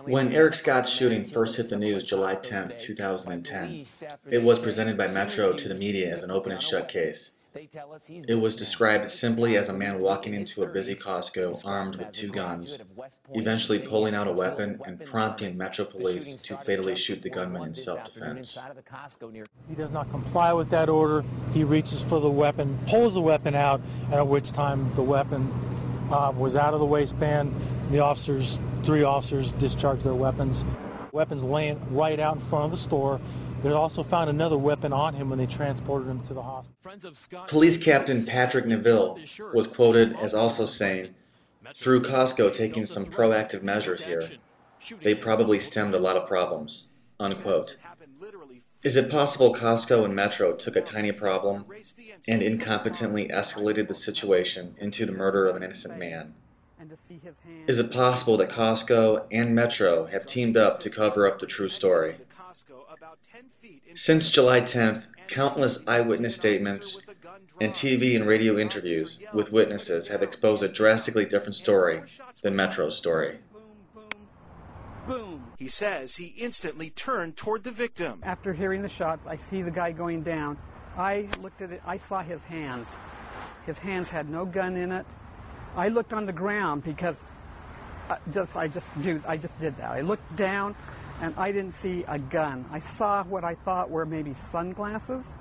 When Eric Scott's shooting first hit the news July 10, 2010, it was presented by Metro to the media as an open and shut case. It was described simply as a man walking into a busy Costco armed with two guns, eventually pulling out a weapon and prompting Metro police to fatally shoot the gunman in self-defense. He does not comply with that order. He reaches for the weapon, pulls the weapon out, at which time the weapon was out of the waistband. The three officers discharged their weapons. Weapons laying right out in front of the store. They also found another weapon on him when they transported him to the hospital. Police Captain Patrick Neville was quoted as also saying, "Through Costco taking some proactive measures here, they probably stemmed a lot of problems," unquote. Is it possible Costco and Metro took a tiny problem and incompetently escalated the situation into the murder of an innocent man? Is it possible that Costco and Metro have teamed up to cover up the true story? Since July 10th, countless eyewitness statements and TV and radio interviews with witnesses have exposed a drastically different story than Metro's story. Boom. He says he instantly turned toward the victim. After hearing the shots, I see the guy going down. I looked at it, I saw his hands. His hands had no gun in it. I looked on the ground because I just did that. I looked down and I didn't see a gun. I saw what I thought were maybe sunglasses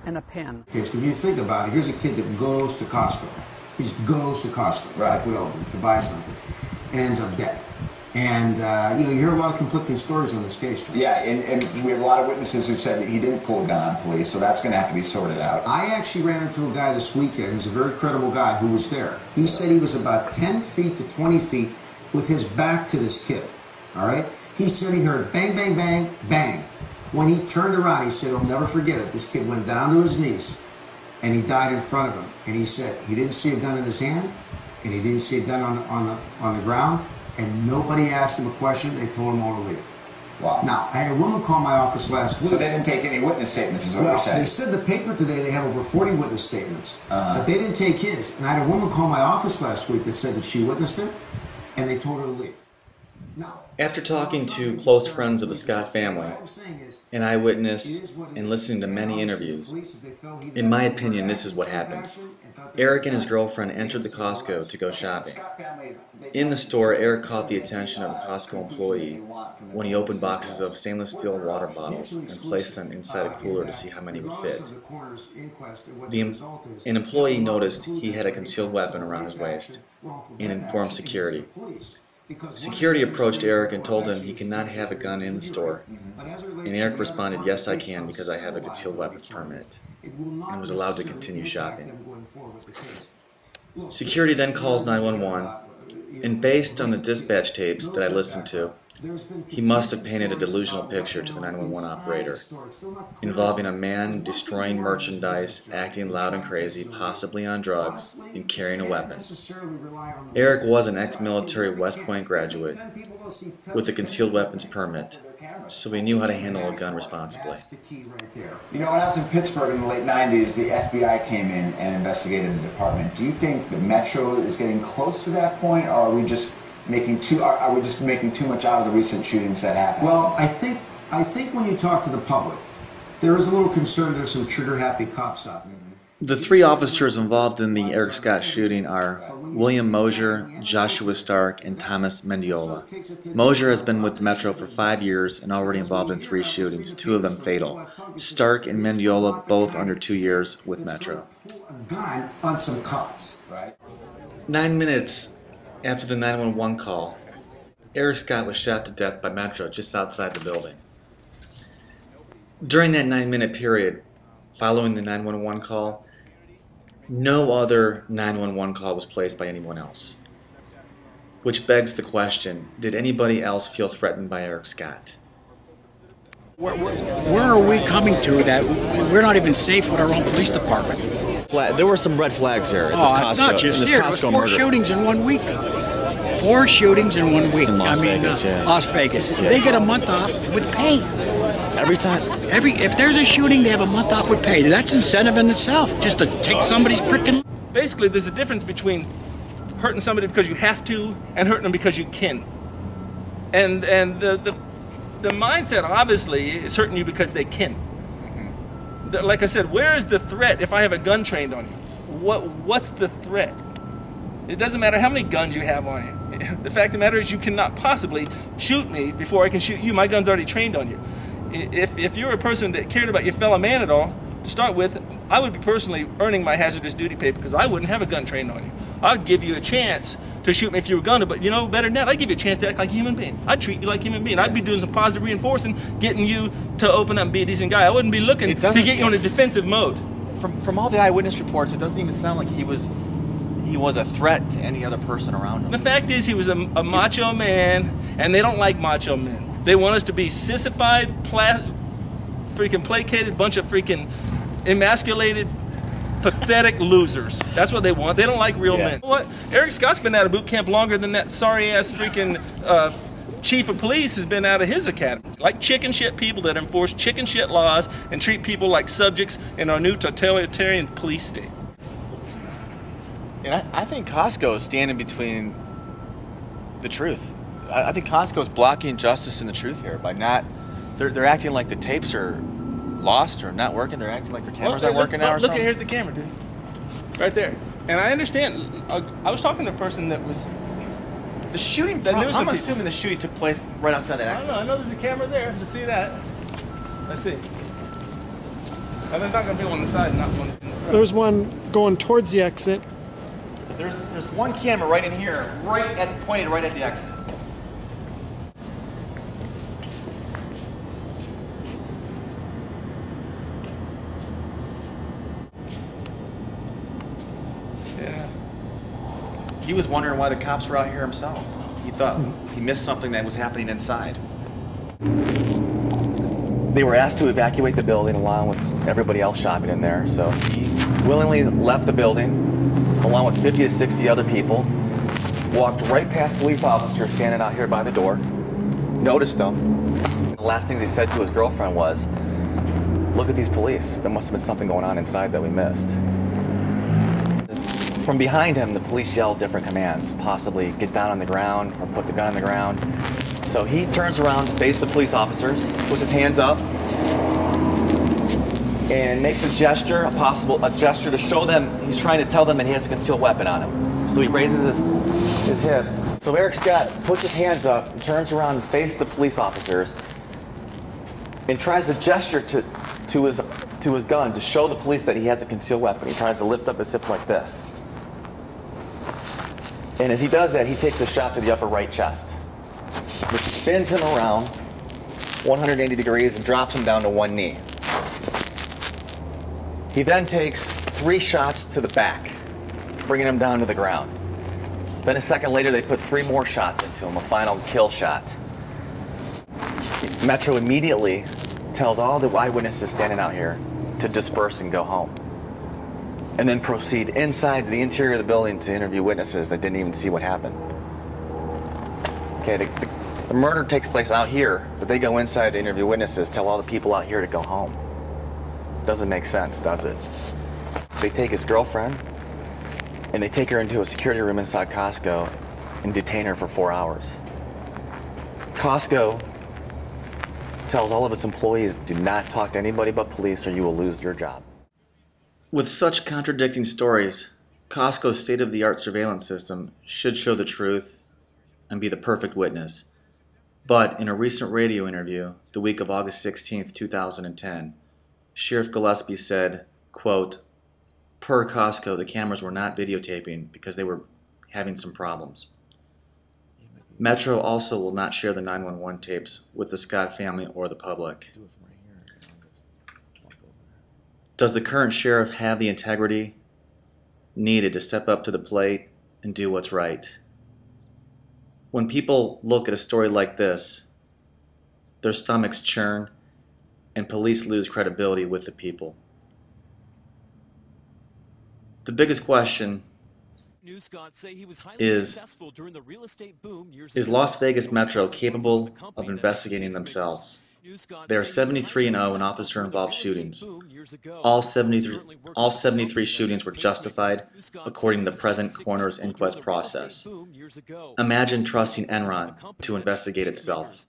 and a pen. Okay, so when you think about it, here's a kid that goes to Costco. He just goes to Costco, right, like we all do, to buy something, and ends up dead. And, you hear a lot of conflicting stories on this case, John. Yeah, and we have a lot of witnesses who said that he didn't pull a gun on police, so that's going to have to be sorted out. I actually ran into a guy this weekend who's a very credible guy who was there. He said he was about 10 feet to 20 feet with his back to this kid, all right? He said he heard bang, bang, bang, bang. When he turned around, he said, he'll never forget it. This kid went down to his knees, and he died in front of him. And he said he didn't see a gun in his hand, and he didn't see a gun on the ground, and nobody asked him a question. They told him all to leave. Wow. Now, I had a woman call my office last week. So they didn't take any witness statements, is what you're saying? They said the paper today they have over 40 witness statements, but they didn't take his. And I had a woman call my office last week that said that she witnessed it, and they told her to leave. Now, after talking to close friends of the Scott family, an eyewitness, and listening to many interviews, in my opinion, this is what happened. Eric and his girlfriend entered the Costco to go shopping. In the store, Eric caught the attention of a Costco employee when he opened boxes of stainless steel water bottles and placed them inside a cooler to see how many would fit. An employee noticed he had a concealed weapon around his waist and informed security. Security approached Eric and told him he could not have a gun in the store, and Eric responded, "Yes, I can, because I have a concealed weapons permit," and was allowed to continue shopping. Security then calls 911, and based on the dispatch tapes that I listened to, he must have painted a delusional picture to the 911 operator, involving a man destroying merchandise, acting loud and crazy, possibly on drugs, and carrying a weapon. Eric was an ex-military West Point graduate with a concealed weapons permit, so he knew how to handle a gun responsibly. You know, when I was in Pittsburgh in the late 90s, the FBI came in and investigated the department. Do you think the Metro is getting close to that point, or are we just making too much out of the recent shootings that happened? Well, I think when you talk to the public, there is a little concern there's some trigger-happy cops out there. The three officers involved in the Eric Scott shooting are William Mosier, Joshua Stark, and Thomas Mendiola. Mosier has been with Metro for 5 years and already involved in 3 shootings, 2 of them fatal. Stark and Mendiola both under 2 years with Metro. A gun on some cops. 9 minutes after the 911 call, Eric Scott was shot to death by Metro just outside the building. During that 9-minute period following the 911 call, no other 911 call was placed by anyone else. Which begs the question, did anybody else feel threatened by Eric Scott? Where are we coming to that we're not even safe with our own police department? There were some red flags there at this Costco, not just this here. Costco 4 murder. shootings in 1 week. 4 shootings in 1 week. In Las Vegas, yeah. Las Vegas. Yeah. They get a month off with pay. Every time. If there's a shooting, they have a month off with pay. That's incentive in itself, just to take somebody's frickin'. Basically, there's a difference between hurting somebody because you have to and hurting them because you can. And the mindset obviously is hurting you because they can. Like I said, where is the threat if I have a gun trained on you? What's the threat? It doesn't matter how many guns you have on you. The fact of the matter is you cannot possibly shoot me before I can shoot you. My gun's already trained on you. If you're a person that cared about your fellow man at all, to start with, I would be personally earning my hazardous duty pay because I wouldn't have a gun trained on you. I'd give you a chance to shoot me if you were going to, but you know, better than that, I'd give you a chance to act like a human being. I'd treat you like a human being. I'd be doing some positive reinforcing, getting you to open up and be a decent guy. I wouldn't be looking to get you on a defensive mode. From all the eyewitness reports, it doesn't even sound like he was a threat to any other person around him. The fact is, he was a macho man, and they don't like macho men. They want us to be sissified, freaking placated, bunch of freaking emasculated, pathetic losers. That's what they want. They don't like real men. You know what? Eric Scott's been out of boot camp longer than that sorry-ass freaking chief of police has been out of his academy. Like chicken shit people that enforce chicken shit laws and treat people like subjects in our new totalitarian police state. And I think Costco is standing between the truth. I think Costco is blocking justice and the truth here by not. They're acting like the tapes are lost or not working. They're acting like their cameras aren't working now or something. Look, here's the camera, dude. Right there. And I understand. I was talking to a person that was the shooting. I'm assuming the shooting took place right outside that accident. I know there's a camera there to see that. Let's see. And there's not going to be one on the side, not one in the front. There's one going towards the exit. There's one camera right in here, pointed right at the exit. Yeah. He was wondering why the cops were out here himself. He thought he missed something that was happening inside. They were asked to evacuate the building along with everybody else shopping in there, so he willingly left the building along with 50 to 60 other people, walked right past police officers standing out here by the door, noticed them. The last things he said to his girlfriend was, "Look at these police. There must have been something going on inside that we missed." From behind him, the police yelled different commands, possibly get down on the ground or put the gun on the ground. So he turns around to face the police officers, puts his hands up, and makes a gesture, a gesture to show them, he's trying to tell them that he has a concealed weapon on him. So he raises his hip. So Eric Scott puts his hands up and turns around and faces the police officers and tries to gesture to his gun to show the police that he has a concealed weapon. He tries to lift up his hip like this. And as he does that, he takes a shot to the upper right chest, which spins him around 180 degrees and drops him down to one knee. He then takes 3 shots to the back, bringing him down to the ground. Then a second later, they put 3 more shots into him, a final kill shot. Metro immediately tells all the eyewitnesses standing out here to disperse and go home, and then proceed inside the interior of the building to interview witnesses that didn't even see what happened. Okay, the murder takes place out here, but they go inside to interview witnesses, tell all the people out here to go home. Doesn't make sense, does it? They take his girlfriend, and they take her into a security room inside Costco and detain her for 4 hours. Costco tells all of its employees, do not talk to anybody but police or you will lose your job. With such contradicting stories, Costco's state-of-the-art surveillance system should show the truth and be the perfect witness. But in a recent radio interview, the week of August 16, 2010, Sheriff Gillespie said, quote, "Per Costco, the cameras were not videotaping because they were having some problems." Metro also will not share the 911 tapes with the Scott family or the public. Does the current sheriff have the integrity needed to step up to the plate and do what's right? When people look at a story like this, their stomachs churn and police lose credibility with the people. The biggest question is Las Vegas Metro capable of investigating themselves? They are 73-0 in officer-involved shootings. All 73 shootings were justified according to the present coroner's inquest process. Imagine trusting Enron to investigate itself.